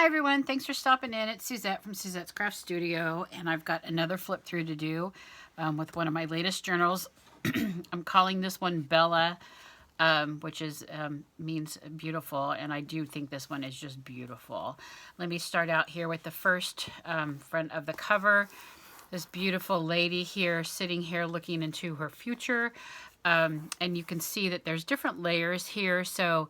Hi everyone, thanks for stopping in. It's Suzette from Suzette's Craft Studio, and I've got another flip through to do with one of my latest journals. I'm calling this one Bella, which means beautiful, and I do think this one is just beautiful. Let me start out here with the first front of the cover. This beautiful lady here sitting here looking into her future. And you can see that there's different layers here. So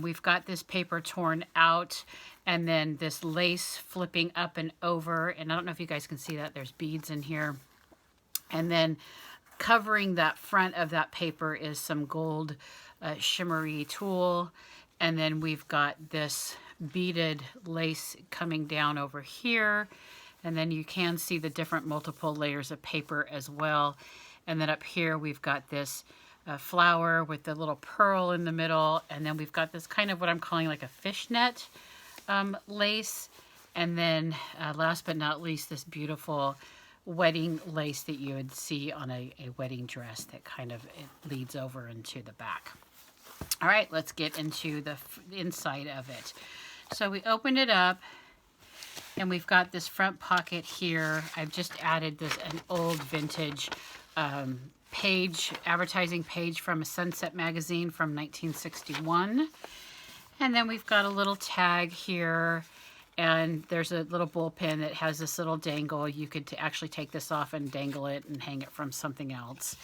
we've got this paper torn out and then this lace flipping up and over. And I don't know if you guys can see that. There's beads in here. And then covering that front of that paper is some gold shimmery tulle. And then we've got this beaded lace coming down over here. And then you can see the different multiple layers of paper as well. And then up here we've got this flower with the little pearl in the middle. And then we've got this kind of what I'm calling like a fishnet lace. And then last but not least, this beautiful wedding lace that you would see on a wedding dress that kind of it leads over into the back. All right, let's get into the inside of it. So we opened it up. And we've got this front pocket here. I've just added an old vintage advertising page from a Sunset magazine from 1961. And then we've got a little tag here. And there's a little bullpen that has this little dangle. You could actually take this off and dangle it and hang it from something else.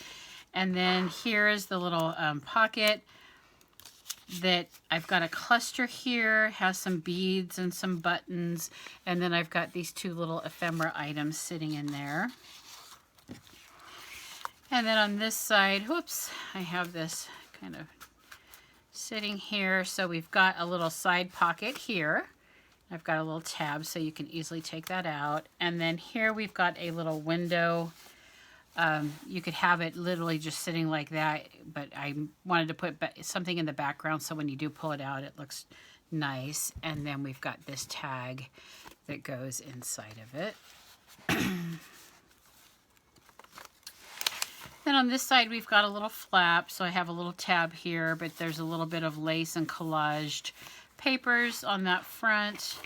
And then here is the little pocket that I've got a cluster here, has some beads and some buttons, and then I've got these two little ephemera items sitting in there. And then on this side, whoops, I have this kind of sitting here. So we've got a little side pocket here. I've got a little tab so you can easily take that out. And then here we've got a little window. You could have it literally just sitting like that, but I wanted to put something in the background so when you do pull it out, it looks nice. And then we've got this tag that goes inside of it. Then on this side, we've got a little flap. So I have a little tab here, but there's a little bit of lace and collaged papers on that front.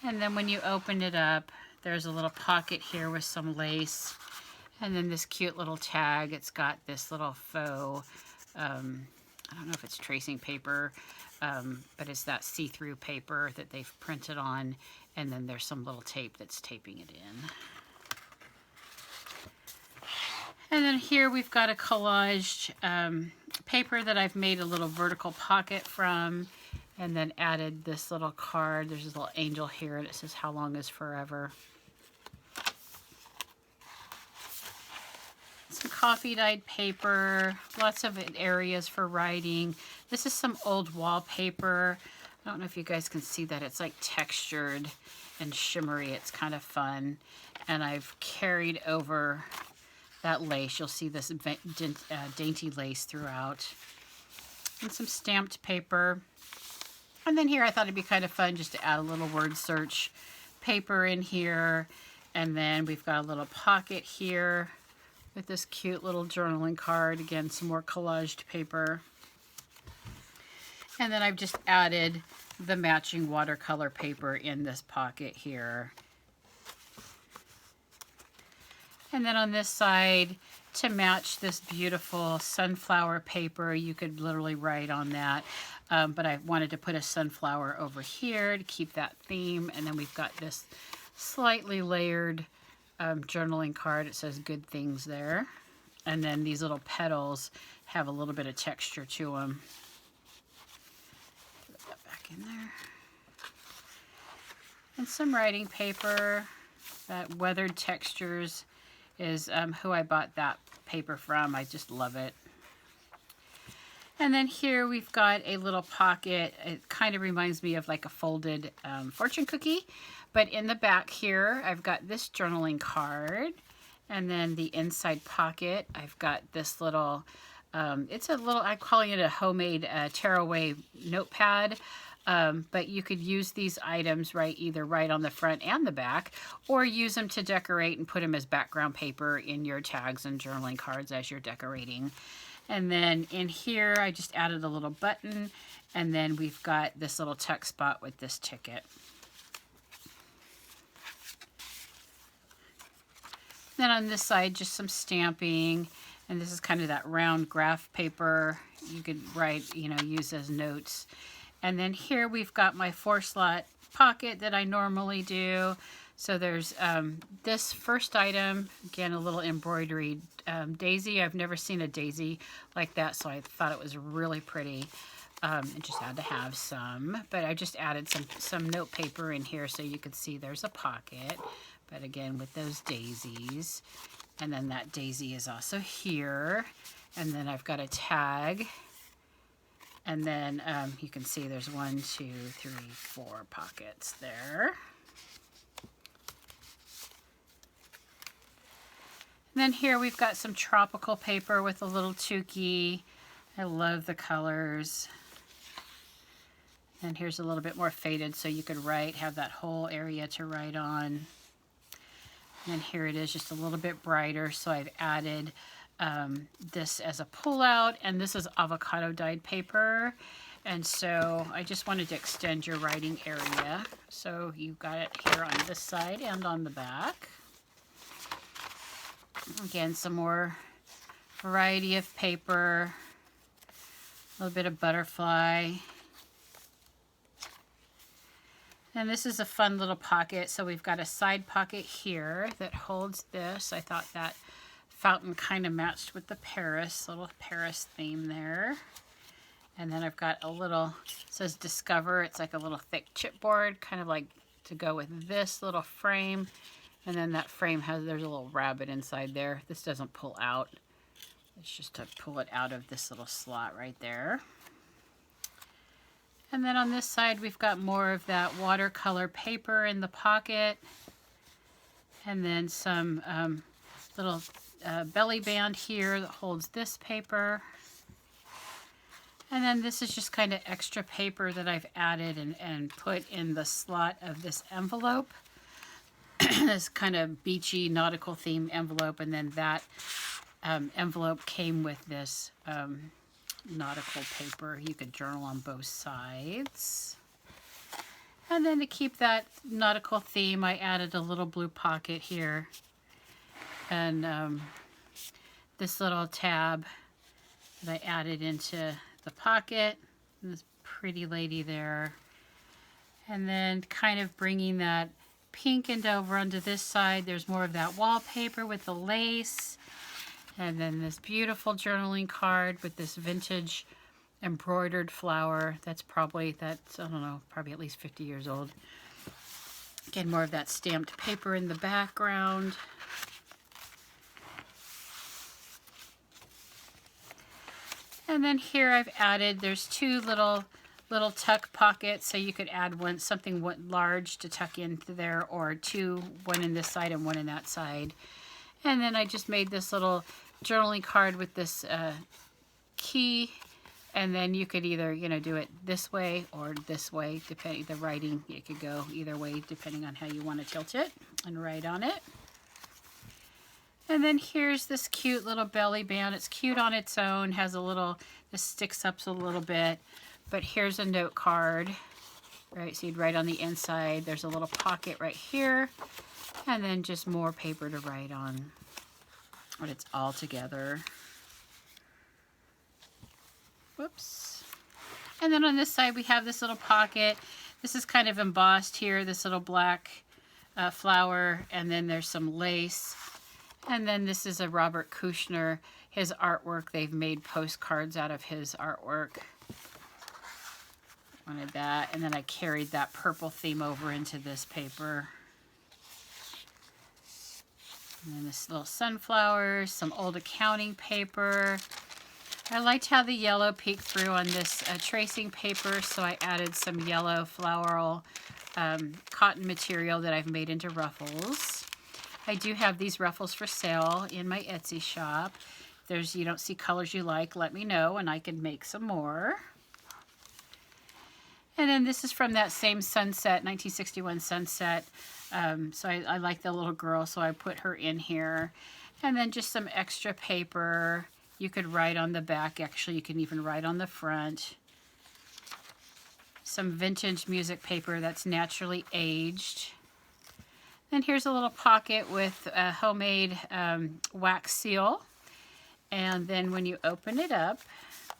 And then when you open it up, there's a little pocket here with some lace. And then this cute little tag, it's got this little faux, I don't know if it's tracing paper, but it's that see-through paper that they've printed on. And then there's some little tape that's taping it in. And then here we've got a collaged paper that I've made a little vertical pocket from. And then added this little card. There's this little angel here and it says, "How long is forever?" Some coffee dyed paper, lots of areas for writing. This is some old wallpaper. I don't know if you guys can see that. It's like textured and shimmery. It's kind of fun. And I've carried over that lace. You'll see this dainty lace throughout. And some stamped paper. And then here I thought it'd be kind of fun just to add a little word search paper in here. And then we've got a little pocket here with this cute little journaling card. Again, some more collaged paper. And then I've just added the matching watercolor paper in this pocket here. And then on this side, to match this beautiful sunflower paper, you could literally write on that. But I wanted to put a sunflower over here to keep that theme. And then we've got this slightly layered journaling card. It says good things there. And then these little petals have a little bit of texture to them. Put that back in there. And some writing paper. That Weathered Textures is who I bought that paper from. I just love it. And then here we've got a little pocket. It kind of reminds me of like a folded fortune cookie. But in the back here, I've got this journaling card. And then the inside pocket, I've got this little, it's a little, I'm calling it a homemade tearaway notepad. But you could use these items either right on the front and the back, or use them to decorate and put them as background paper in your tags and journaling cards as you're decorating. And then in here, I just added a little button, and then we've got this little tuck spot with this ticket. Then on this side, just some stamping. And this is kind of that round graph paper you could write, you know, use as notes. And then here we've got my 4-slot pocket that I normally do. So there's this first item, again, a little embroidery daisy. I've never seen a daisy like that, so I thought it was really pretty. It just had to have some, but I just added some note paper in here so you could see there's a pocket, but again with those daisies. And then that daisy is also here. And then I've got a tag. And then you can see there's 1, 2, 3, 4 pockets there. And then here we've got some tropical paper with a little tukey. I love the colors. And here's a little bit more faded so you could write, have that whole area to write on. And here it is, just a little bit brighter. So I've added this as a pull-out, and this is avocado dyed paper. And so I just wanted to extend your writing area. So you've got it here on this side and on the back. Again, some more variety of paper, a little bit of butterfly. And this is a fun little pocket. So we've got a side pocket here that holds this. I thought that fountain kind of matched with the Paris, little Paris theme there. And then I've got a little, it says Discover. It's like a little thick chipboard, kind of like to go with this little frame. And then that frame has, there's a little rabbit inside there. This doesn't pull out. It's just to pull it out of this little slot right there. And then on this side, we've got more of that watercolor paper in the pocket. And then some little belly band here that holds this paper. And then this is just kind of extra paper that I've added and put in the slot of this envelope. This kind of beachy nautical theme envelope. And then that envelope came with this nautical paper. You could journal on both sides. And then to keep that nautical theme, I added a little blue pocket here. And this little tab that I added into the pocket. This pretty lady there. And then kind of bringing that pink and over onto this side. There's more of that wallpaper with the lace. And then this beautiful journaling card with this vintage embroidered flower. That's probably, I don't know, probably at least 50 years old. Again, more of that stamped paper in the background. And then here I've added, there's two little tuck pockets, so you could add something large to tuck into there, or one in this side and one in that side. And then I just made this little journaling card with this key, and then you could either, do it this way or this way, depending the writing. It could go either way depending on how you want to tilt it and write on it. And then here's this cute little belly band. It's cute on its own, has this sticks up a little bit, but here's a note card, right? So you'd write on the inside. There's a little pocket right here, and then just more paper to write on when it's all together. Whoops. And then on this side, we have this little pocket. This is kind of embossed here, this little black flower, and then there's some lace. And then this is a Robert Kushner, his artwork. They've made postcards out of his artwork. Wanted that. And then I carried that purple theme over into this paper. And then this little sunflower, some old accounting paper. I liked how the yellow peeked through on this tracing paper, so I added some yellow floral cotton material that I've made into ruffles. I do have these ruffles for sale in my Etsy shop. If you don't see colors you like, let me know and I can make some more. And then this is from that same sunset, 1961 sunset. So I like the little girl, so I put her in here. And then just some extra paper. You could write on the back. Actually, you can even write on the front. Some vintage music paper that's naturally aged. Then here's a little pocket with a homemade wax seal. And then when you open it up,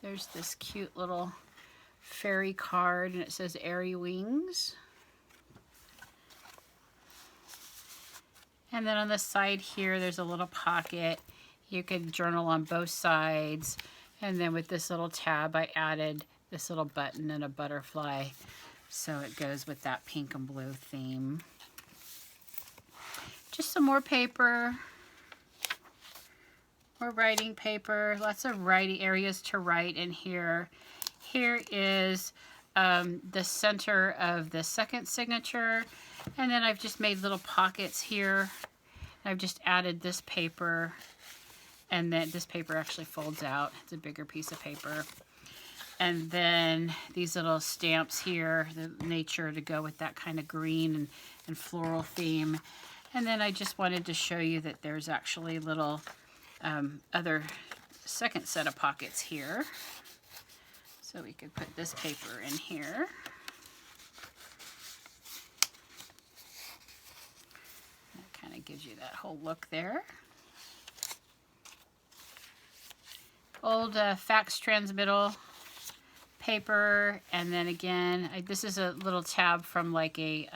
there's this cute little fairy card, and it says Airy Wings. And then on the side here, there's a little pocket. You could journal on both sides. And then with this little tab, I added this little button and a butterfly, so it goes with that pink and blue theme. Just some more paper. More writing paper, lots of writing areas to write in here. Here is the center of the second signature, and then I've just made little pockets here. I've just added this paper, and then this paper actually folds out. It's a bigger piece of paper. And then these little stamps here, the nature to go with that kind of green and floral theme. And then I just wanted to show you that there's actually little other second set of pockets here. So we could put this paper in here. That kind of gives you that whole look there. Old fax transmittal paper, and then again, this is a little tab from like a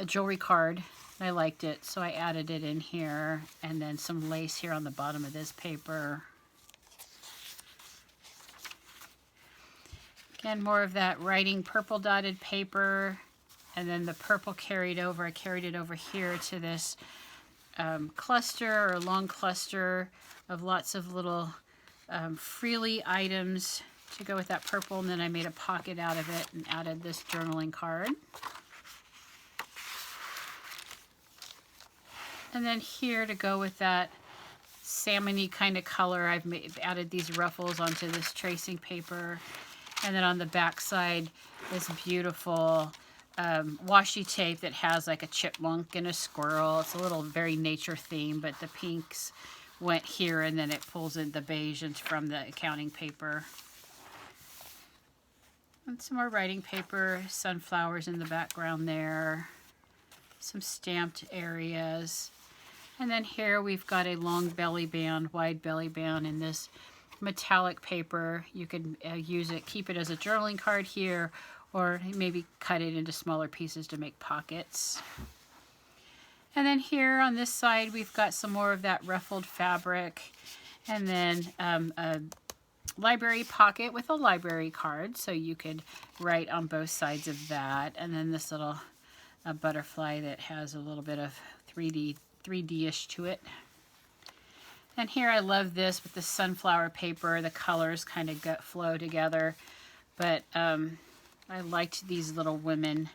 jewelry card. I liked it, so I added it in here, and then some lace here on the bottom of this paper. Again, more of that writing purple dotted paper, and then the purple carried over. I carried it over here to this cluster or long cluster of lots of little freely items to go with that purple, and then I made a pocket out of it and added this journaling card. And then here to go with that salmon-y kind of color, I've added these ruffles onto this tracing paper. And then on the back side, this beautiful washi tape that has like a chipmunk and a squirrel. It's a little very nature theme, but the pinks went here, and then it pulls in the beige from the accounting paper. And some more writing paper, sunflowers in the background there. Some stamped areas. And then here we've got a long belly band, wide belly band in this metallic paper. You can use it, keep it as a journaling card here, or maybe cut it into smaller pieces to make pockets. And then here on this side, we've got some more of that ruffled fabric, and then a library pocket with a library card, so you could write on both sides of that. And then this little butterfly that has a little bit of 3D-ish to it. And here I love this with the sunflower paper. The colors kind of flow together. But I liked these little women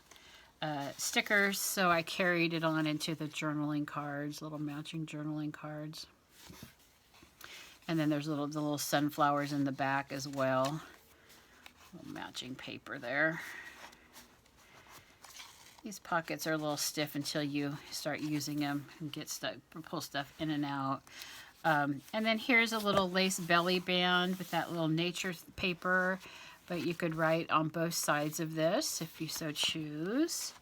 stickers, so I carried it on into the journaling cards, little matching journaling cards. And then there's the little sunflowers in the back as well. Little matching paper there. These pockets are a little stiff until you start using them and get stuff, pull stuff in and out. And then here's a little lace belly band with that little nature paper, but you could write on both sides of this if you so choose.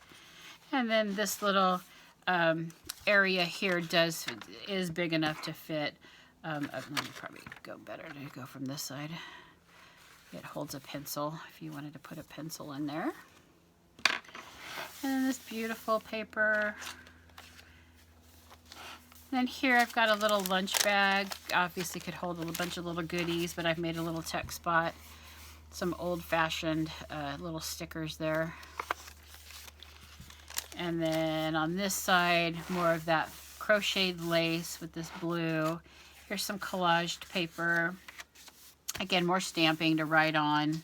And then this little area here is big enough to fit. Let me probably go better to go from this side. It holds a pencil if you wanted to put a pencil in there. And then this beautiful paper. Then here I've got a little lunch bag. Obviously could hold a bunch of little goodies, but I've made a little text spot. Some old-fashioned little stickers there. And then on this side, more of that crocheted lace with this blue. Here's some collaged paper. Again, more stamping to write on.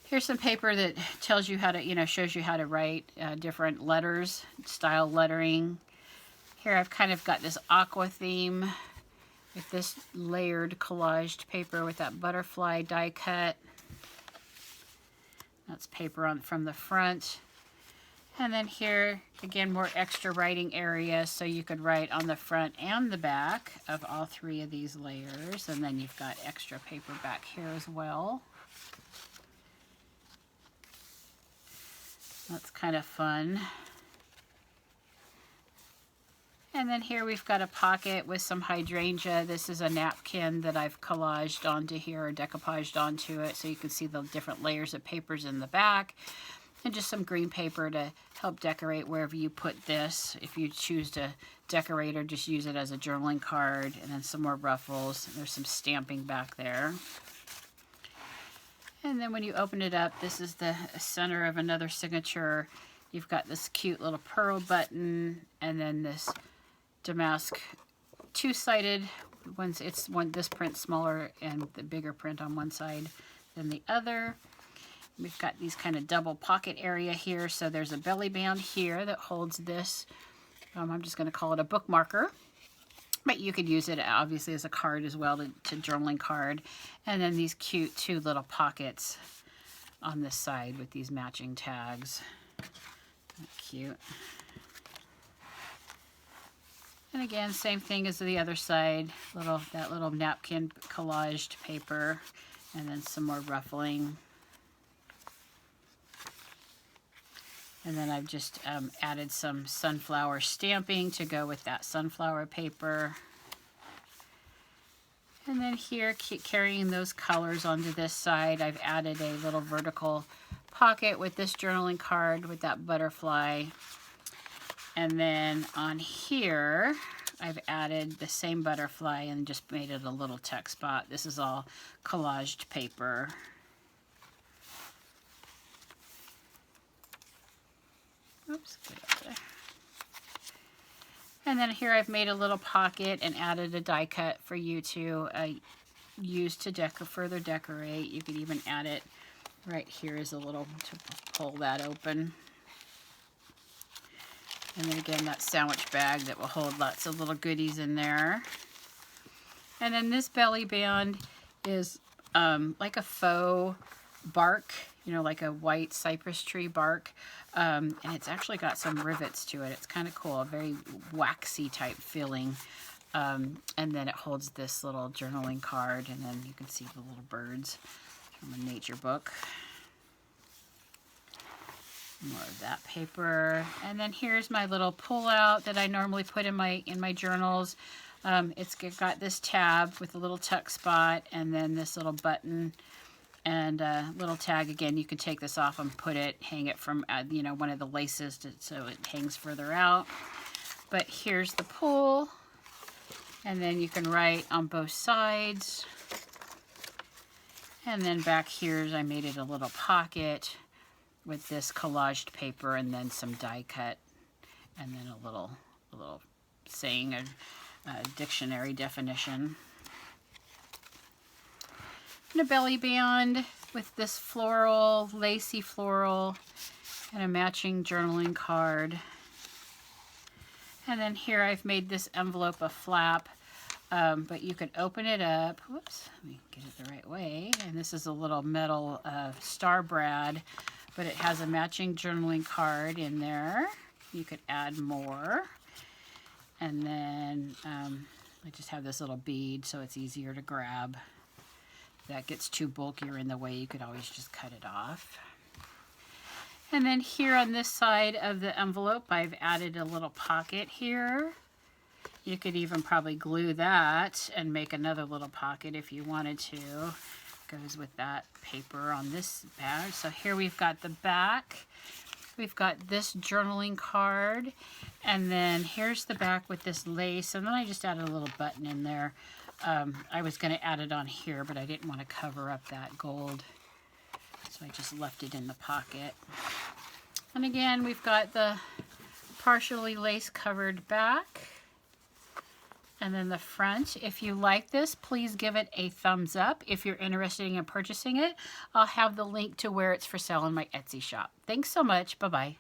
Here's some paper that tells you how to, shows you how to write different letters, style lettering. Here I've kind of got this aqua theme with this layered collaged paper with that butterfly die cut. That's paper from the front. And then here, again, more extra writing area, so you could write on the front and the back of all three of these layers. And then you've got extra paper back here as well. That's kind of fun. And then here we've got a pocket with some hydrangea. This is a napkin that I've collaged onto here, or decoupaged onto it, so you can see the different layers of papers in the back. And just some green paper to help decorate wherever you put this. If you choose to decorate or just use it as a journaling card. And then some more ruffles. There's some stamping back there. And then when you open it up, this is the center of another signature. You've got this cute little pearl button, and then this damask two-sided. This print's smaller and the bigger print on one side than the other. We've got these kind of double pocket area here. So there's a belly band here that holds this. I'm just going to call it a bookmarker. But you could use it obviously as a card as well, to journaling card. And then these cute two little pockets on this side with these matching tags. Cute. And again, same thing as the other side. That little napkin collaged paper, and then some more ruffling. And then I've just added some sunflower stamping to go with that sunflower paper. And then here, carrying those colors onto this side, I've added a little vertical pocket with this journaling card with that butterfly. And then on here, I've added the same butterfly and just made it a little text spot. This is all collaged paper. Oops, get over there. And then here I've made a little pocket and added a die cut for you to use to further decorate. You could even add it right here as a little, to pull that open. And then again, that sandwich bag that will hold lots of little goodies in there. And then this belly band is like a faux bark, you know, like a white cypress tree bark. And it's actually got some rivets to it. It's kind of cool, a very waxy type feeling. And then it holds this little journaling card, and then you can see the little birds from a nature book. More of that paper. And then here's my little pull-out that I normally put in my journals. It's got this tab with a little tuck spot, and then this little button and a little tag. Again, you could take this off and hang it from you know, one of the laces so it hangs further out. But here's the pull, and then you can write on both sides. And then back here, I made it a little pocket with this collaged paper, and then some die cut, and then a little saying, a dictionary definition. And a belly band with this floral, lacy floral, and a matching journaling card. And then here I've made this envelope a flap, but you could open it up. Whoops, let me get it the right way. And this is a little metal star brad, but it has a matching journaling card in there. You could add more. And then I just have this little bead so it's easier to grab. If that gets too bulky or in the way, you could always just cut it off. And then here on this side of the envelope, I've added a little pocket here. You could even probably glue that and make another little pocket if you wanted to. Goes with that paper on this bag. So here we've got the back. We've got this journaling card, and then here's the back with this lace, and then I just added a little button in there. I was going to add it on here, but I didn't want to cover up that gold, so I just left it in the pocket. And again, we've got the partially lace covered back. And then the front. If you like this, please give it a thumbs up. If you're interested in purchasing it, I'll have the link to where it's for sale in my Etsy shop. Thanks so much. Bye-bye.